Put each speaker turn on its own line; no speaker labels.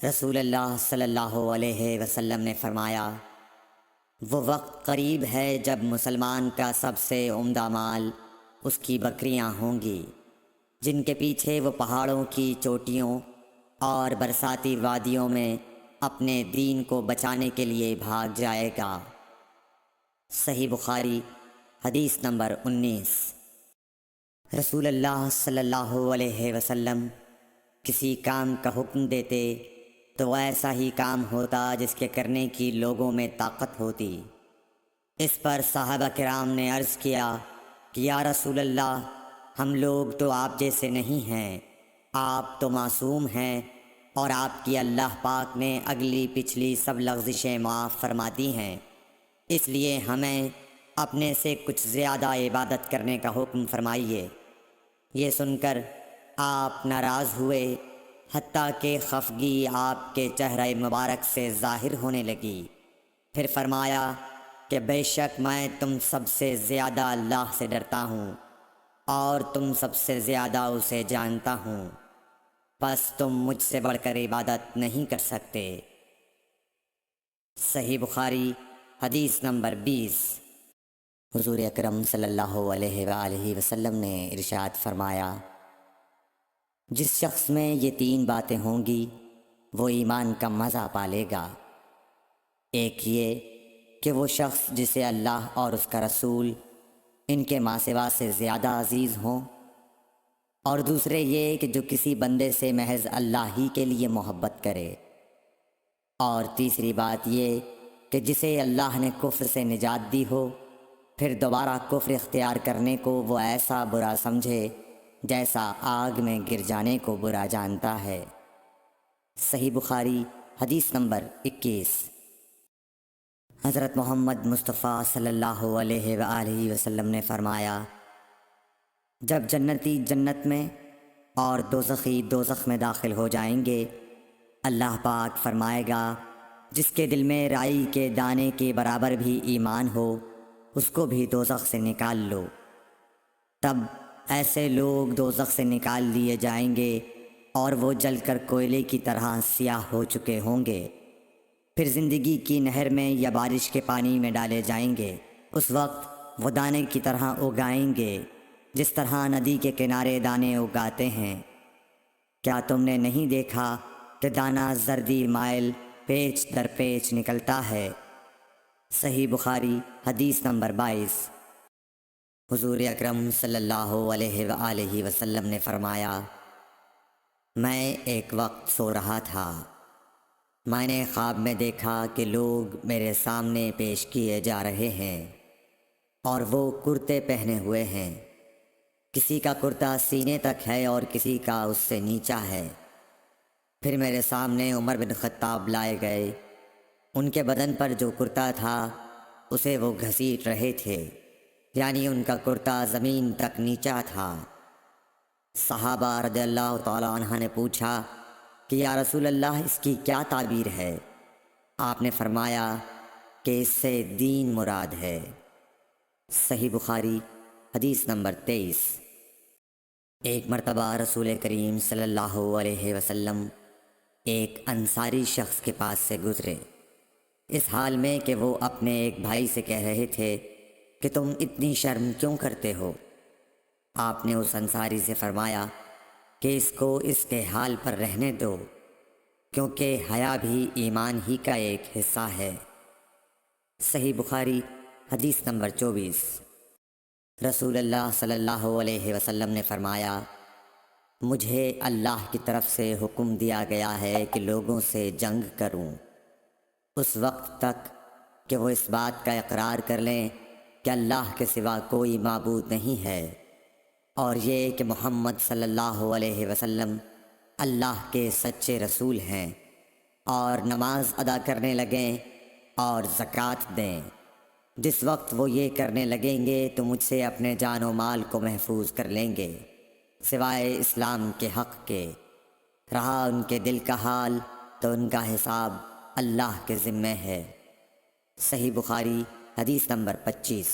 رسول اللہ صلی اللہ علیہ وسلم نے فرمایا، وہ وقت قریب ہے جب مسلمان کا سب سے عمدہ مال اس کی بکریاں ہوں گی، جن کے پیچھے وہ پہاڑوں کی چوٹیوں اور برساتی وادیوں میں اپنے دین کو بچانے کے لیے بھاگ جائے گا۔ صحیح بخاری حدیث نمبر 19۔ رسول اللہ صلی اللہ علیہ وسلم کسی کام کا حکم دیتے تو ایسا ہی کام ہوتا جس کے کرنے کی لوگوں میں طاقت ہوتی۔ اس پر صحابہ کرام نے عرض کیا کہ یا رسول اللہ، ہم لوگ تو آپ جیسے نہیں ہیں، آپ تو معصوم ہیں اور آپ کی اللہ پاک نے اگلی پچھلی سب لغزشیں معاف فرما دی ہیں، اس لیے ہمیں اپنے سے کچھ زیادہ عبادت کرنے کا حکم فرمائیے۔ یہ سن کر آپ ناراض ہوئے، حتیٰ کہ خفگی آپ کے چہرہ مبارک سے ظاہر ہونے لگی۔ پھر فرمایا کہ بے شک میں تم سب سے زیادہ اللہ سے ڈرتا ہوں اور تم سب سے زیادہ اسے جانتا ہوں، پس تم مجھ سے بڑھ کر عبادت نہیں کر سکتے۔ صحیح بخاری حدیث نمبر 20۔ حضور اکرم صلی اللہ علیہ وآلہ وسلم نے ارشاد فرمایا، جس شخص میں یہ 3 باتیں ہوں گی وہ ایمان کا مزہ پالے گا۔ ایک یہ کہ وہ شخص جسے اللہ اور اس کا رسول ان کے ماں سوا سے زیادہ عزیز ہوں، اور دوسرے یہ کہ جو کسی بندے سے محض اللہ ہی کے لیے محبت کرے، اور تیسری بات یہ کہ جسے اللہ نے کفر سے نجات دی ہو، پھر دوبارہ کفر اختیار کرنے کو وہ ایسا برا سمجھے جیسا آگ میں گر جانے کو برا جانتا ہے۔ صحیح بخاری حدیث نمبر 21۔ حضرت محمد مصطفیٰ صلی اللہ علیہ وآلہ وسلم نے فرمایا، جب جنتی جنت میں اور دوزخی دوزخ میں داخل ہو جائیں گے، اللہ پاک فرمائے گا، جس کے دل میں رائی کے دانے کے برابر بھی ایمان ہو، اس کو بھی دوزخ سے نکال لو۔ تب ایسے لوگ دوزخ سے نکال لیے جائیں گے اور وہ جل کر کوئلے کی طرح سیاہ ہو چکے ہوں گے، پھر زندگی کی نہر میں یا بارش کے پانی میں ڈالے جائیں گے۔ اس وقت وہ دانے کی طرح اگائیں گے جس طرح ندی کے کنارے دانے اگاتے ہیں۔ کیا تم نے نہیں دیکھا کہ دانہ زردی مائل پیچ در پیچ نکلتا ہے؟ صحیح بخاری حدیث نمبر 22۔ حضور اکرم صلی اللہ علیہ وآلہ وسلم نے فرمایا، میں ایک وقت سو رہا تھا، میں نے خواب میں دیکھا کہ لوگ میرے سامنے پیش کیے جا رہے ہیں اور وہ کرتے پہنے ہوئے ہیں، کسی کا کرتا سینے تک ہے اور کسی کا اس سے نیچا ہے۔ پھر میرے سامنے عمر بن خطاب لائے گئے، ان کے بدن پر جو کرتا تھا اسے وہ گھسیٹ رہے تھے، یعنی ان کا کرتا زمین تک نیچا تھا۔ صحابہ رضی اللہ تعالیٰ عنہ نے پوچھا کہ یا رسول اللہ، اس کی کیا تعبیر ہے؟ آپ نے فرمایا کہ اس سے دین مراد ہے۔ صحیح بخاری حدیث نمبر 23۔ ایک مرتبہ رسول کریم صلی اللہ علیہ وسلم ایک انصاری شخص کے پاس سے گزرے، اس حال میں کہ وہ اپنے ایک بھائی سے کہہ رہے تھے کہ تم اتنی شرم کیوں کرتے ہو؟ آپ نے اس انصاری سے فرمایا کہ اس کو اس کے حال پر رہنے دو، کیونکہ حیا بھی ایمان ہی کا ایک حصہ ہے۔ صحیح بخاری حدیث نمبر 24۔ رسول اللہ صلی اللہ علیہ وسلم نے فرمایا، مجھے اللہ کی طرف سے حکم دیا گیا ہے کہ لوگوں سے جنگ کروں، اس وقت تک کہ وہ اس بات کا اقرار کر لیں کہ اللہ کے سوا کوئی معبود نہیں ہے، اور یہ کہ محمد صلی اللہ علیہ وسلم اللہ کے سچے رسول ہیں، اور نماز ادا کرنے لگیں اور زکوٰۃ دیں۔ جس وقت وہ یہ کرنے لگیں گے تو مجھ سے اپنے جان و مال کو محفوظ کر لیں گے، سوائے اسلام کے حق کے۔ رہا ان کے دل کا حال تو ان کا حساب اللہ کے ذمے ہے۔ صحیح بخاری حدیث نمبر 25۔